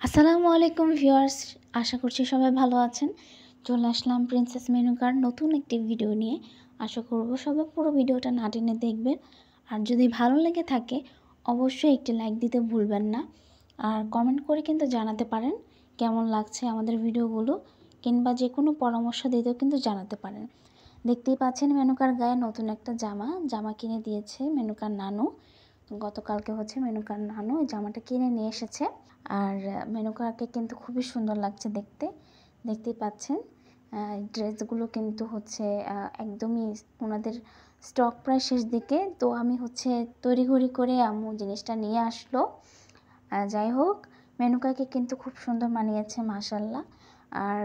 আসসালামু আলাইকুম ভিউয়ার্স, আশা করছি সবাই ভালো আছেন। চলে আসলাম প্রিন্সেস মেনুকার নতুন একটি ভিডিও নিয়ে। আশা করব সবাই পুরো ভিডিওটা না টেনে দেখবেন। আর যদি ভালো লেগে থাকে অবশ্যই একটি লাইক দিতে ভুলবেন না। আর কমেন্ট করে কিন্তু জানাতে পারেন কেমন লাগছে আমাদের ভিডিওগুলো, কিংবা যে কোনো পরামর্শ দিতেও কিন্তু জানাতে পারেন। দেখতেই পাচ্ছেন মেনুকার গায়ে নতুন একটা জামা কিনে দিয়েছে মেনুকার নানু। গতকালকে মেনুকার নানু এই জামাটা কিনে নিয়ে এসেছে। আর মেনুকাকে কিন্তু খুবই সুন্দর লাগছে দেখতেই পাচ্ছেন। ড্রেসগুলো কিন্তু একদমই ওনাদের স্টক প্রায় শেষ দিকে। তো আমি তড়িঘড়ি করে আম্মু জিনিসটা নিয়ে আসলো। যাই হোক, মেনুকাকে কিন্তু খুব সুন্দর মানিয়েছে মাশাল্লাহ। আর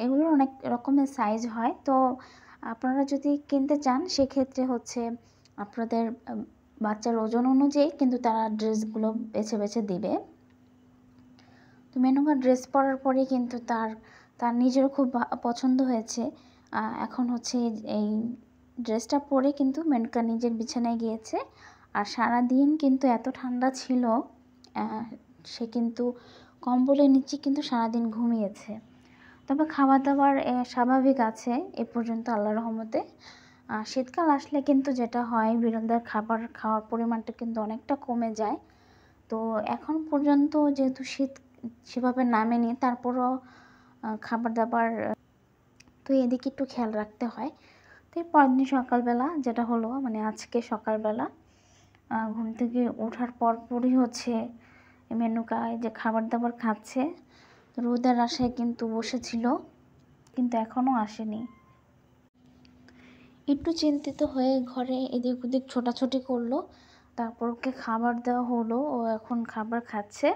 এগুলোর অনেক রকমের সাইজ হয়, তো আপনারা যদি কিনতে চান সেক্ষেত্রে আপনাদের বাচ্চার ওজন অনুযায়ী কিন্তু তারা ড্রেসগুলো বেছে বেছে দিবে। তো মেনুকা ড্রেস পরার পরে কিন্তু তার নিজেরও খুব পছন্দ হয়েছে। এখন এই ড্রেসটা পরে কিন্তু মেনুকা নিজের বিছানায় গিয়েছে। আর সারাদিন কিন্তু এত ঠান্ডা ছিল, সে কিন্তু কম্বলের নিচে কিন্তু সারাদিন ঘুমিয়েছে। তবে খাবার দাবার স্বাভাবিক আছে এ পর্যন্ত আল্লাহর রহমতে। শীতকাল আসলে কিন্তু যেটা হয়, বিড়ালদের খাবার খাওয়ার পরিমাণটা কিন্তু অনেকটা কমে যায়। তো এখন পর্যন্ত যেহেতু শীত সেভাবে নামেনি, তারপরও খাবার দাবার তো এদিকে একটু খেয়াল রাখতে হয়। তো এর পরের দিন সকালবেলা যেটা হলো, আজকে সকালবেলা ঘুম থেকে ওঠার পরপরই মেনুকা যে খাবার দাবার খাচ্ছে। রোদের আশায় কিন্তু বসেছিল, কিন্তু এখনও আসেনি। একটু চিন্তিত হয়ে ঘরে এদিক ওদিক ছোটাছুটি করলো। তারপর ওকে খাবার দেওয়া হলো, ও এখন খাবার খাচ্ছে।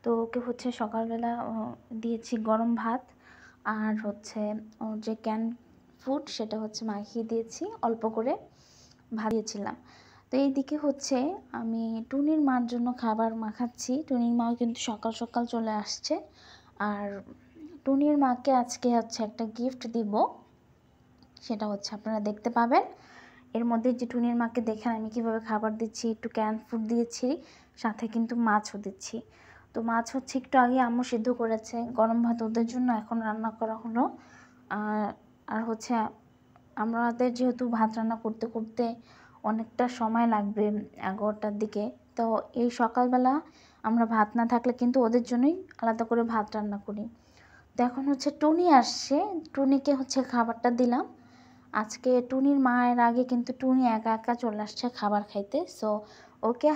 তো ওকে সকালবেলা দিয়েছি গরম ভাত, আর ও যে ক্যান ফুড সেটা মাখিয়ে দিয়েছি, অল্প করে ভাত দিয়েছিলাম। তো এইদিকে আমি টুনির মার জন্য খাবার মাখাচ্ছি। টুনির মাও কিন্তু সকাল সকাল চলে আসছে। আর টুনির মাকে আজকে একটা গিফট দিব, সেটা আপনারা দেখতে পাবেন। এর মধ্যে যে টুনির মাকে দেখেন আমি কিভাবে খাবার দিচ্ছি, একটু ক্যান ফুড দিয়েছি, সাথে কিন্তু মাছও দিচ্ছি। তো মাছ একটু আগে আম্মু সিদ্ধ করেছে, গরম ভাত ওদের জন্য এখন রান্না করা হলো। আর আমাদের যেহেতু ভাত রান্না করতে করতে অনেকটা সময় লাগবে 11টার দিকে, তো এই সকালবেলা আমরা ভাত না থাকলে কিন্তু ওদের জন্যই আলাদা করে ভাত রান্না করি। তো এখন টুনি আসছে, টুনিকে খাবারটা দিলাম। আজকে টুনির মায়ের আগে কিন্তু টুনি একা একা চলে আসছে খাবার খাইতে। সো ওকে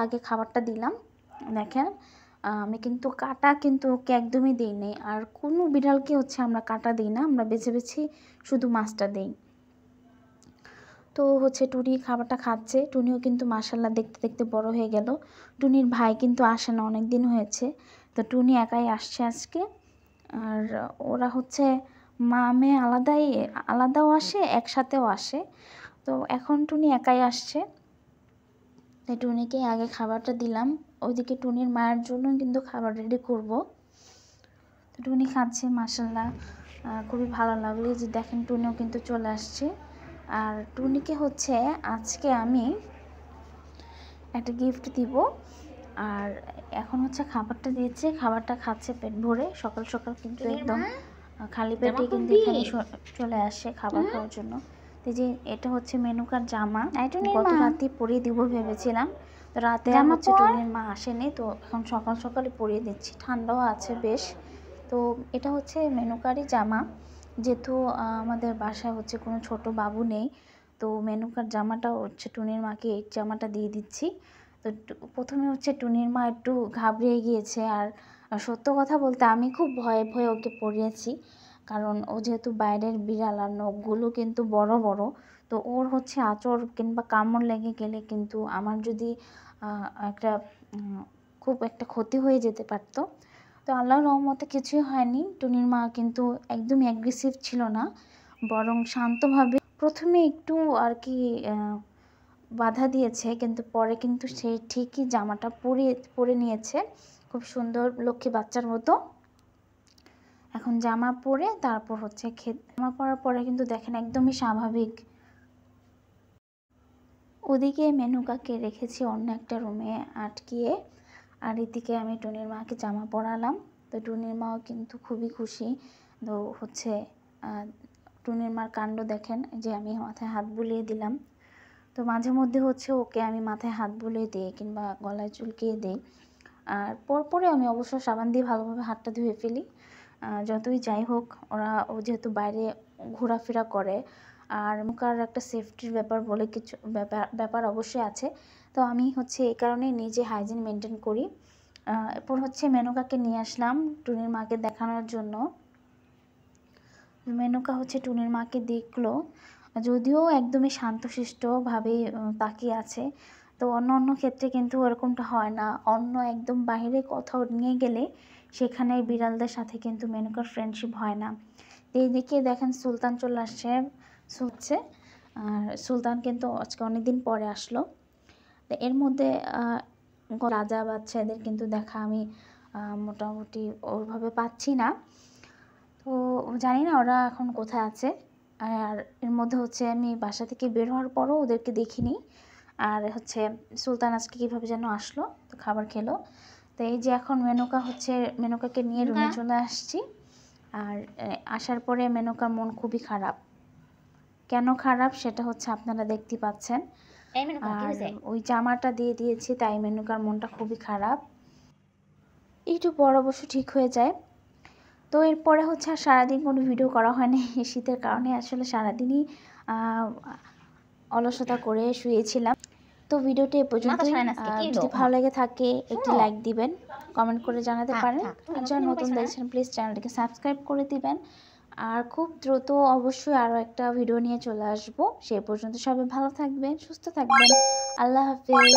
আগে খাবারটা দিলাম। দেখেন, আমি কিন্তু কাটা কিন্তু ওকে একদমই দিই নি। আর কোনো বিড়ালকে আমরা কাটা দিই না, আমরা বেছে বেছে শুধু মাছটা দিই। তো টুনি খাবারটা খাচ্ছে। টুনিও কিন্তু মাশাল্লাহ দেখতে দেখতে বড় হয়ে গেল। টুনির ভাই কিন্তু আসে না, অনেক দিন হয়েছে। তো টুনি একাই আসছে আজকে। আর ওরা মা মেয়ে আলাদাও আসে, একসাথেও আসে। তো এখন টুনি একাই আসছে, তাই টুনিকে আগে খাবারটা দিলাম। ওইদিকে টুনির মায়ের জন্য কিন্তু খাবার রেডি করব। তো টুনি খাচ্ছে মাশাল্লাহ, খুবই ভালো লাগলো। যে দেখেন টুনিও কিন্তু চলে আসছে। আর টুনিকে আজকে আমি একটা গিফট দিব। আর এখন খাবারটা দিয়েছে, খাবারটা খাচ্ছে পেট ভরে। সকাল সকাল কিন্তু একদম খালি পেটে কিন্তু এখানে চলে আসে খাবার খাওয়ার জন্য। তো যে এটা মেনুকার জামা, গত রাতে পরিয়ে দিব ভেবেছিলাম। তো রাতে টুনির মা আসেনি, তো এখন সকাল সকালে পরিয়ে দিচ্ছি, ঠান্ডাও আছে বেশ। তো এটা মেনুকারই জামা, যেহেতু আমাদের বাসায় কোনো ছোট বাবু নেই, তো মেনুকার জামাটা টুনির মাকে এই জামাটা দিয়ে দিচ্ছি। তো প্রথমে টুনির মা একটু ঘাবড়িয়ে গিয়েছে। আর সত্য কথা বলতে আমি খুব ভয়ে ভয়ে ওকে পরিয়েছি, কারণ ও যেহেতু বাইরের বিড়াল আর নখগুলো কিন্তু বড় বড়। তো ওর আঁচড় কিংবা কামড় লেগে গেলে কিন্তু আমার যদি একটা খুব একটা ক্ষতি হয়ে যেতে পারতো। তো আল্লাহর রহমতে কিছুই হয়নি। টুনির মা কিন্তু একদমই অ্যাগ্রেসিভ ছিল না, বরং শান্তভাবে প্রথমে একটু আর কি বাধা দিয়েছে, কিন্তু পরে কিন্তু সে ঠিকই জামাটা পরে নিয়েছে খুব সুন্দর লক্ষ্মী বাচ্চার মতো। এখন জামা পরে তারপর জামা পরার পরে কিন্তু দেখেন একদমই স্বাভাবিক। ওদিকে মেনুকাকে রেখেছি অন্য একটা রুমে আটকিয়ে। আর এদিকে আমি টুনির মাকে জামা পরালাম। তো টুনির মাও কিন্তু খুবই খুশি। তো হচ্ছে টুনির মার কাণ্ড দেখেন, যে আমি মাথায় হাত বুলিয়ে দিলাম। তো মাঝে মধ্যে হচ্ছে ওকে আমি মাথায় হাত বুলিয়ে দিই কিংবা গলায় চুলকিয়ে দিই। আর পরপরে আমি অবশ্য সাবান দিয়ে ভালোভাবে হাতটা ধুয়ে ফেলি। যতই যাই হোক, ও যেহেতু বাইরে ঘোরাফেরা করে, আর মুখার একটা সেফটির ব্যাপার বলে কিছু ব্যাপার অবশ্যই আছে। তো আমি হচ্ছে এই কারণেই নিজে হাইজিন মেনটেন করি। এরপর হচ্ছে মেনকাকে নিয়ে আসলাম টুনির মাকে দেখানোর জন্য। মেনকা হচ্ছে টুনির মাকে দেখলো, যদিও একদমই শান্তশিষ্টভাবেই তাকিয়ে আছে। তো অন্য ক্ষেত্রে কিন্তু এরকমটা হয় না। একদম বাইরে কোথাও নিয়ে গেলে সেখানে বিড়ালদের সাথে কিন্তু মেনকার ফ্রেন্ডশিপ হয় না। এইদিকে দেখেন সুলতান চলে আসছে শুচ্ছে। আর সুলতান কিন্তু আজকে অনেকদিন পরে আসলো। তো এর মধ্যে রাজা বাচ্চাদের কিন্তু দেখা আমি মোটামুটি ওইভাবে পাচ্ছি না। তো জানি না ওরা এখন কোথায় আছে। আর এর মধ্যে হচ্ছে আমি বাসা থেকে বের হওয়ার পরও ওদেরকে দেখিনি। আর হচ্ছে সুলতান আজকে কীভাবে যেন আসলো, তো খাবার খেলো। তো এই যে এখন মেনকাকে নিয়ে রুমে চলে আসছি। আর আসার পরে মেনকার মন খুবই খারাপ। কেন খারাপ সেটা হচ্ছে আপনারা দেখতে পাচ্ছেন। আর ওই জামাটা দিয়ে দিয়েছি, তাই মেনকার মনটা খুবই খারাপ। একটু পর অবশ্য ঠিক হয়ে যায়। তো এরপরে হচ্ছে আর সারাদিন কোনো ভিডিও করা হয়নি। শীতের কারণে আসলে সারাদিনই অলসতা করে শুয়েছিলাম। তো ভিডিওটি এ পর্যন্তই। যদি ভালো লেগে থাকে একটি লাইক দিবেন, কমেন্ট করে জানাতে পারেন। আর যারা নতুন দেখছেন প্লিজ চ্যানেলটিকে সাবস্ক্রাইব করে দিবেন। আর খুব দ্রুত অবশ্যই আরও একটা ভিডিও নিয়ে চলে আসবো। সেই পর্যন্ত সবাই ভালো থাকবেন, সুস্থ থাকবেন। আল্লাহ হাফেজ।